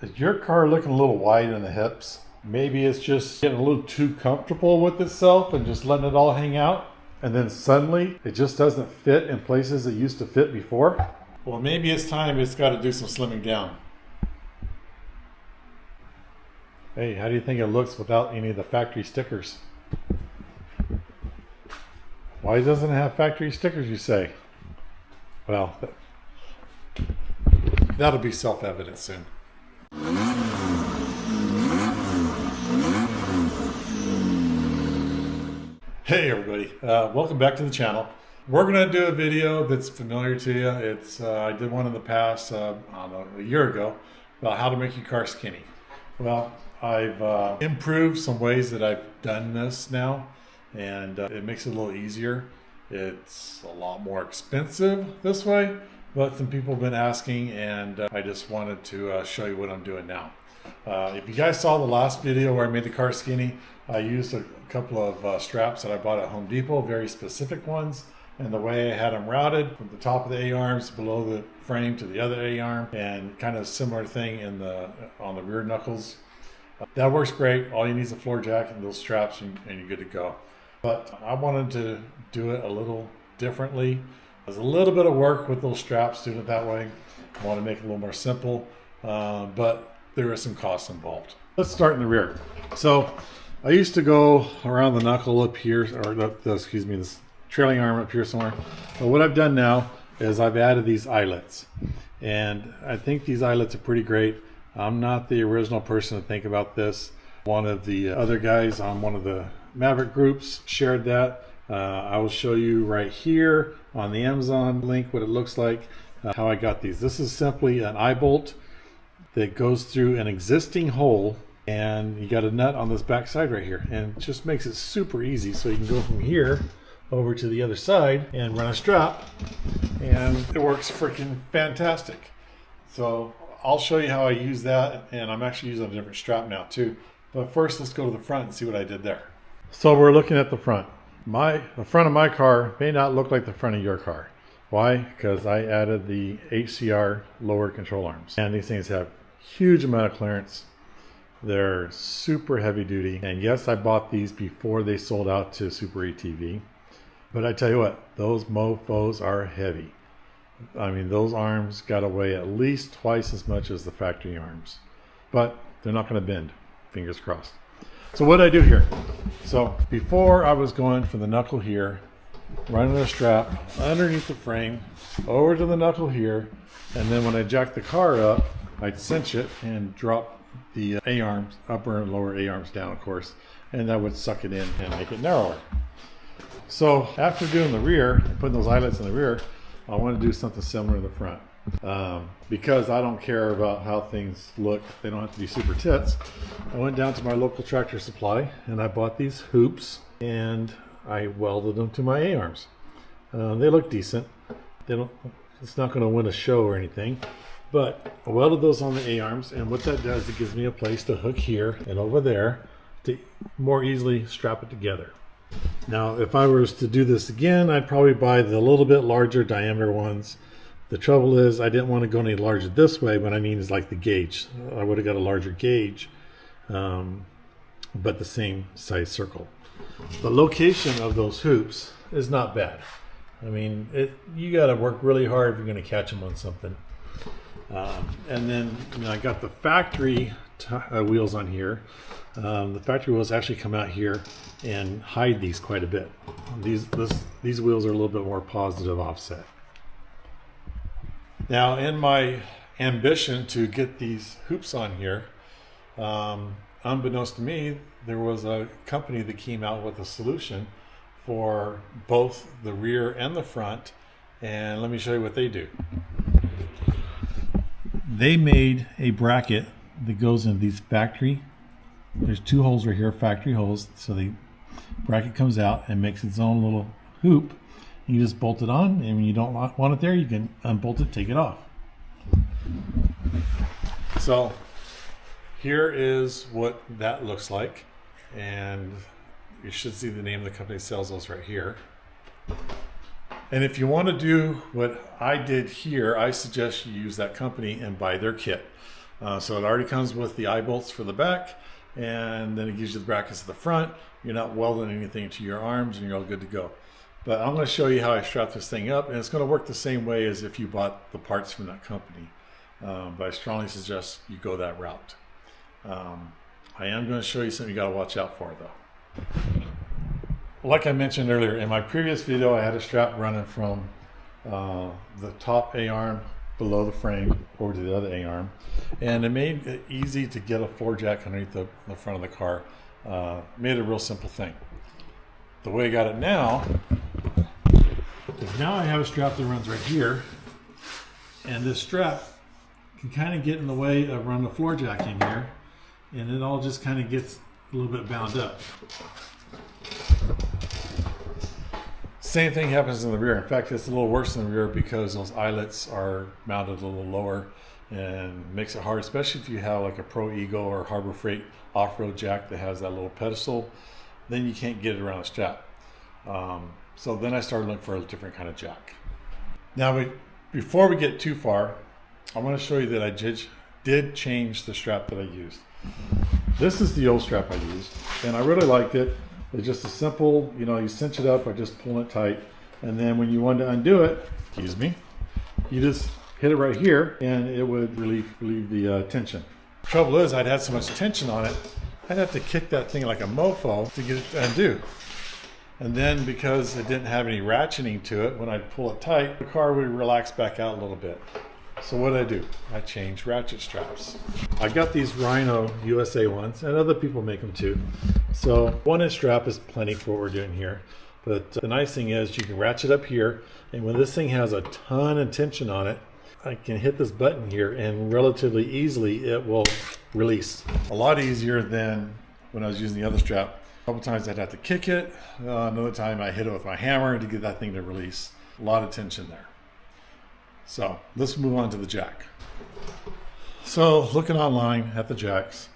Is your car looking a little wide in the hips? Maybe it's just getting a little too comfortable with itself and just letting it all hang out. And then suddenly it just doesn't fit in places it used to fit before. Well, maybe it's time it's got to do some slimming down. Hey, how do you think it looks without any of the factory stickers? Why doesn't it have factory stickers, you say? Well, that'll be self-evident soon. Hey everybody, welcome back to the channel. We're going to do a video that's familiar to you. I did one in the past, I don't know, a year ago, about how to make your car skinny. Well, I've improved some ways that I've done this now, and it makes it a little easier. It's a lot more expensive this way, but some people have been asking, and I just wanted to show you what I'm doing now. If you guys saw the last video where I made the car skinny, I used a couple of straps that I bought at Home Depot, very specific ones, and the way I had them routed from the top of the A-arms below the frame to the other A-arm, and kind of similar thing on the rear knuckles. That works great. All you need is a floor jack and those straps, and you're good to go. But I wanted to do it a little differently. There's a little bit of work with those straps doing it that way. I want to make it a little more simple, but there is some costs involved. Let's start in the rear. So I used to go around the knuckle up here, or this trailing arm up here somewhere. But what I've done now is I've added these eyelets, and I think these eyelets are pretty great. I'm not the original person to think about this. One of the other guys on one of the Maverick groups shared that. I will show you right here on the Amazon link what it looks like, how I got these. This is simply an eye bolt that goes through an existing hole, and you got a nut on this back side right here, and it just makes it super easy. So you can go from here over to the other side and run a strap, and it works freaking fantastic. So I'll show you how I use that, and I'm actually using a different strap now too. But first, let's go to the front and see what I did there. So we're looking at the front. The front of my car may not look like the front of your car. Why? Because I added the HCR lower control arms, and these things have huge amount of clearance. They're super heavy duty, and yes, I bought these before they sold out to Super ATV, but I tell you what, those mofos are heavy. I mean, those arms got to weigh at least twice as much as the factory arms, but they're not going to bend, fingers crossed. So what I do here, so before I was going from the knuckle here, running a strap underneath the frame over to the knuckle here, and then when I jack the car up, I'd cinch it and drop the A-arms, upper and lower A-arms down, of course, and that would suck it in and make it narrower. So after doing the rear, putting those eyelets in the rear, I want to do something similar in the front. Because I don't care about how things look, they don't have to be super tits. I went down to my local Tractor Supply and I bought these hoops, and I welded them to my A-arms. They look decent. It's not going to win a show or anything, but I welded those on the A-arms, and what that does, it gives me a place to hook here and over there to more easily strap it together. Now, if I was to do this again, I'd probably buy the little bit larger diameter ones. The trouble is I didn't want to go any larger this way. What I mean is like the gauge. I would have got a larger gauge, but the same size circle. The location of those hoops is not bad. I mean, you got to work really hard if you're going to catch them on something. And then I got the factory wheels on here. The factory wheels actually come out here and hide these quite a bit. These wheels are a little bit more positive offset. Now, in my ambition to get these hoops on here, unbeknownst to me, there was a company that came out with a solution for both the rear and the front, and let me show you what they do. They made a bracket that goes in these factory. There's two holes right here, factory holes, so the bracket comes out and makes its own little hoop. You just bolt it on, and when you don't want it there, you can unbolt it, take it off. So here is what that looks like, and you should see the name of the company that sells those right here. And if you want to do what I did here, I suggest you use that company and buy their kit. So it already comes with the eye bolts for the back, and then it gives you the brackets at the front. You're not welding anything to your arms, and you're all good to go. But I'm going to show you how I strap this thing up, and it's going to work the same way as if you bought the parts from that company. But I strongly suggest you go that route. I am going to show you something you got to watch out for, though. Like I mentioned earlier, in my previous video, I had a strap running from the top A-arm below the frame over to the other A-arm, and it made it easy to get a floor jack underneath the front of the car. Made it a real simple thing. The way I got it now is now I have a strap that runs right here, and this strap can kind of get in the way of running the floor jack in here, and it all just kind of gets a little bit bound up. Same thing happens in the rear. In fact, it's a little worse in the rear because those eyelets are mounted a little lower and makes it hard, especially if you have like a Pro Ego or Harbor Freight off-road jack that has that little pedestal. Then you can't get it around the strap. So then I started looking for a different kind of jack. Now, before we get too far, I want to show you that I did change the strap that I used. This is the old strap I used, and I really liked it. It's just a simple, you cinch it up by just pulling it tight, and then when you want to undo it, you just hit it right here, and it would relieve the tension. The trouble is, I'd had so much tension on it, I'd have to kick that thing like a mofo to get it to undo. And then because it didn't have any ratcheting to it, when I'd pull it tight, the car would relax back out a little bit. So what did I do? I changed ratchet straps. I got these Rhino USA ones, and other people make them too. So 1-inch strap is plenty for what we're doing here. But the nice thing is you can ratchet up here, and when this thing has a ton of tension on it, I can hit this button here and relatively easily it will release. A lot easier than when I was using the other strap. A couple times I'd have to kick it. Another time I hit it with my hammer to get that thing to release. A lot of tension there. So let's move on to the jack. So looking online at the jacks,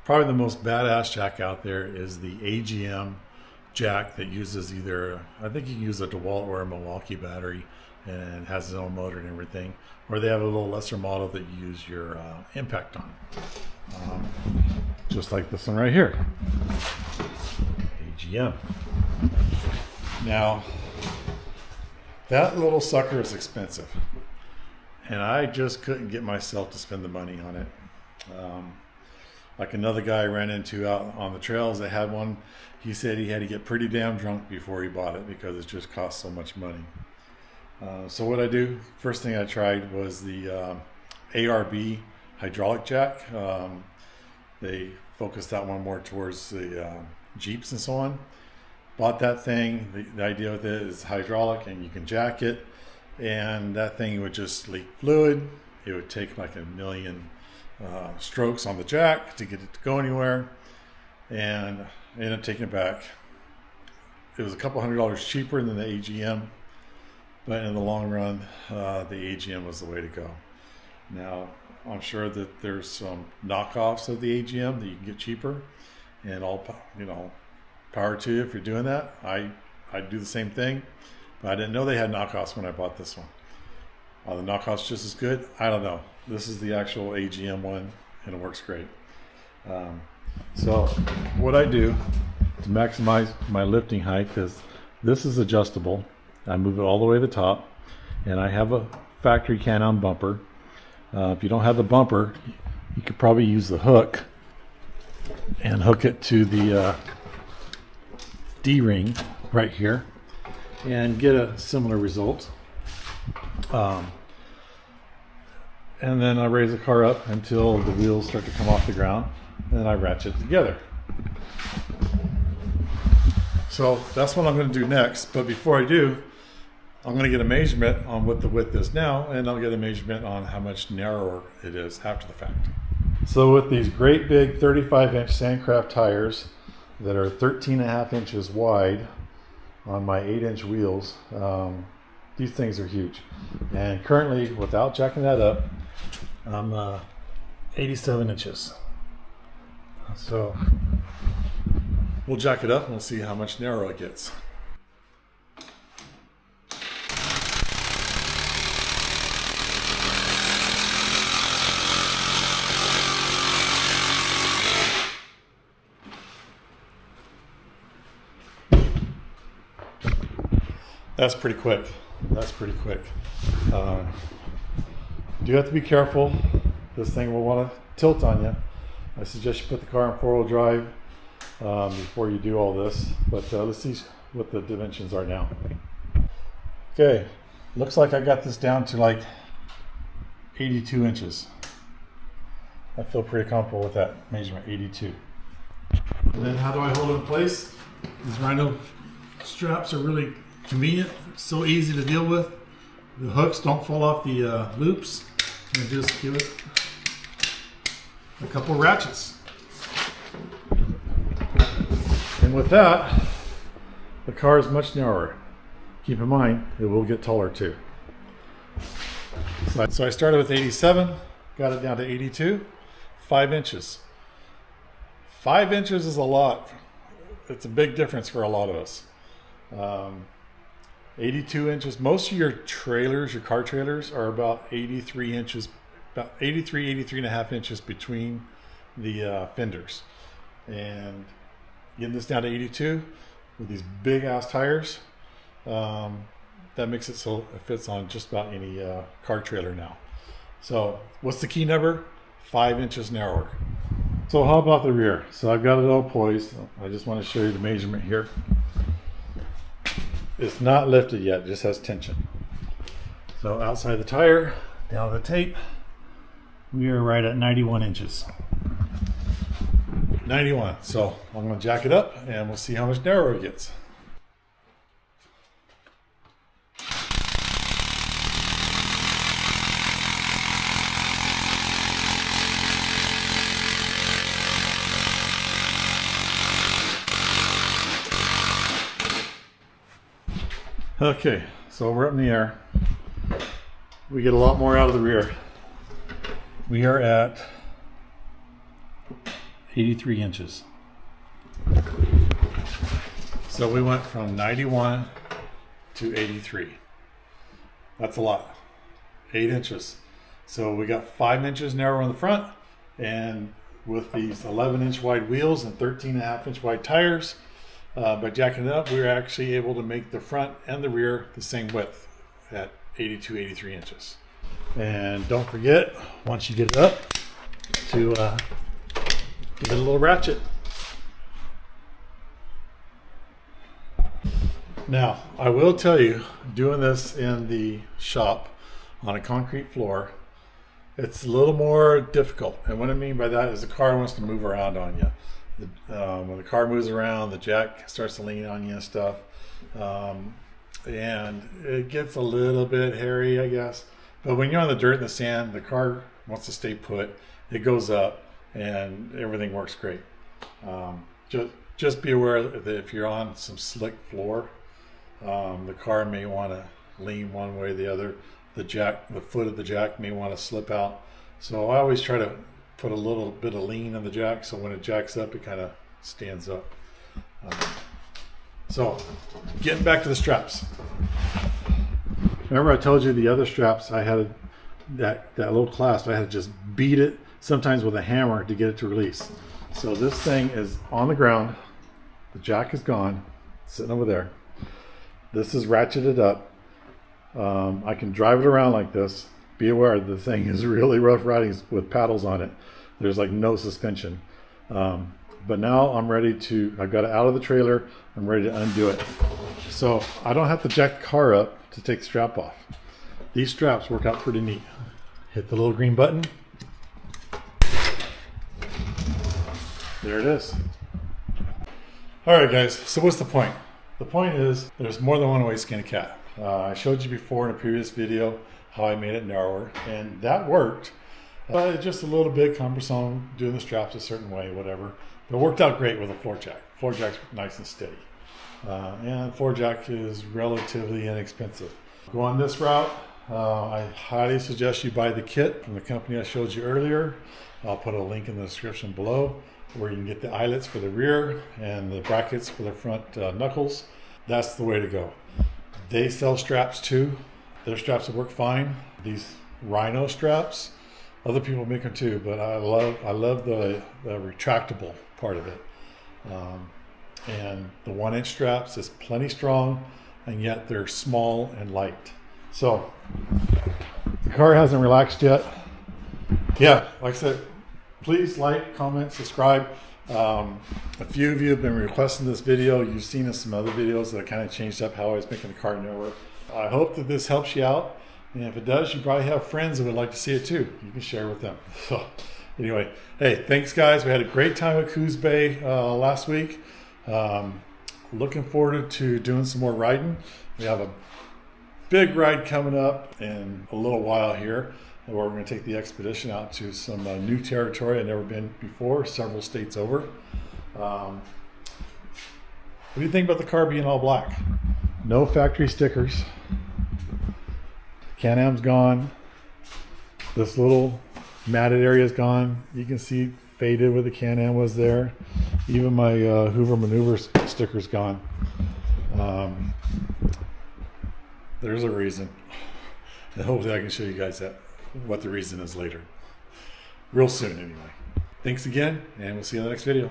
probably the most badass jack out there is the AGM jack that uses either, I think you can use a DeWalt or a Milwaukee battery and has its own motor and everything, or they have a little lesser model that you use your impact on. Just like this one right here, AGM. Now, that little sucker is expensive, and I just couldn't get myself to spend the money on it. Like another guy I ran into out on the trails that had one, he said he had to get pretty damn drunk before he bought it because it just cost so much money. So what I do, first thing I tried was the ARB hydraulic jack. They focused that one more towards the Jeeps and so on. Bought that thing. The idea with it is hydraulic, and you can jack it, and that thing would just leak fluid. It would take like 1 million strokes on the jack to get it to go anywhere, and I ended up taking it back. It was a couple $100 cheaper than the AGM, but in the long run, the AGM was the way to go. Now, I'm sure that there's some knockoffs of the AGM that you can get cheaper, and all power to you if you're doing that. I do the same thing, but I didn't know they had knockoffs when I bought this one. Are the knockoffs just as good? I don't know. This is the actual AGM one, and it works great. So what I do to maximize my lifting height, because this is adjustable, I move it all the way to the top, and I have a factory can-on bumper. If you don't have the bumper, you could probably use the hook and hook it to the D-ring right here and get a similar result. And then I raise the car up until the wheels start to come off the ground, and then I ratchet it together. So that's what I'm going to do next, but before I do, I'm going to get a measurement on what the width is now, and I'll get a measurement on how much narrower it is after the fact. So with these great big 35-inch Sandcraft tires that are 13.5 inches wide on my 8-inch wheels, these things are huge. And currently, without jacking that up, I'm 87 inches. So we'll jack it up and we'll see how much narrower it gets. That's pretty quick. That's pretty quick. Do have to be careful. This thing will want to tilt on you. I suggest you put the car in 4-wheel drive before you do all this. But let's see what the dimensions are now. Okay, looks like I got this down to like 82 inches. I feel pretty comfortable with that measurement, 82. And then how do I hold it in place? These Rhino straps are really convenient, so easy to deal with. The hooks don't fall off the loops, and just give it a couple ratchets. And with that, the car is much narrower. Keep in mind, it will get taller too. So I started with 87, got it down to 82, 5 inches. 5 inches is a lot. It's a big difference for a lot of us. 82 inches. Most of your trailers, your car trailers, are about 83 inches, about 83 and a half inches between the fenders. And getting this down to 82 with these big ass tires, that makes it so it fits on just about any car trailer now. So what's the key number? 5 inches narrower. So how about the rear? So I've got it all poised. I just want to show you the measurement here. It's not lifted yet, it just has tension. So outside the tire, down the tape, we are right at 91 inches. 91. So I'm going to jack it up and we'll see how much narrower it gets. Okay, so we're up in the air. We get a lot more out of the rear. We are at 83 inches. So we went from 91 to 83. That's a lot. 8 inches. So we got 5 inches narrower in the front, and with these 11-inch wide wheels and 13.5-inch wide tires, by jacking it up, we were actually able to make the front and the rear the same width at 82, 83 inches. And don't forget, once you get it up, to give it a little ratchet. Now, I will tell you, doing this in the shop on a concrete floor, it's a little more difficult. And what I mean by that is the car wants to move around on you. When the car moves around, the jack starts to lean on you and stuff. And it gets a little bit hairy, I guess. But when you're on the dirt and the sand, the car wants to stay put. It goes up and everything works great. Just be aware that if you're on some slick floor, the car may want to lean one way or the other. The foot of the jack may want to slip out. So I always try to put a little bit of lean on the jack, so when it jacks up, it kind of stands up. So getting back to the straps. Remember I told you the other straps, I had that little clasp, I had to just beat it sometimes with a hammer to get it to release. So this thing is on the ground, the jack is gone, sitting over there. This is ratcheted up. I can drive it around like this. Be aware the thing is really rough riding with paddles on it. There's like no suspension. But now I'm ready to, I got it out of the trailer, I'm ready to undo it. So I don't have to jack the car up to take the strap off. These straps work out pretty neat. Hit the little green button. There it is. All right guys, so what's the point? The point is there's more than one way to skin a cat. I showed you before in a previous video how I made it narrower, and that worked. But it's just a little bit cumbersome doing the straps a certain way, whatever. But it worked out great with a floor jack. Floor jack's nice and steady. And floor jack is relatively inexpensive. Go on this route, I highly suggest you buy the kit from the company I showed you earlier. I'll put a link in the description below where you can get the eyelets for the rear and the brackets for the front knuckles. That's the way to go. They sell straps too. Their straps will work fine. These Rhino straps, other people make them too, but I love the retractable part of it. And the 1-inch straps is plenty strong. and yet they're small and light. So the car hasn't relaxed yet. Yeah, like I said, please like, comment, subscribe. A few of you have been requesting this video. You've seen in some other videos that I kind of changed up how I was making the car newer. I hope that this helps you out. And if it does, you probably have friends that would like to see it too. You can share with them. So anyway, hey, thanks guys. We had a great time at Coos Bay last week. Looking forward to doing some more riding. We have a big ride coming up in a little while here, where we're going to take the expedition out to some new territory I've never been before, several states over. What do you think about the car being all black? No factory stickers. Can-Am's gone. This little matted area is gone. You can see faded where the Can-Am was there. Even my Hoover Maneuver sticker's gone. There's a reason. And hopefully I can show you guys what the reason is later. Real soon anyway. Thanks again, and we'll see you in the next video.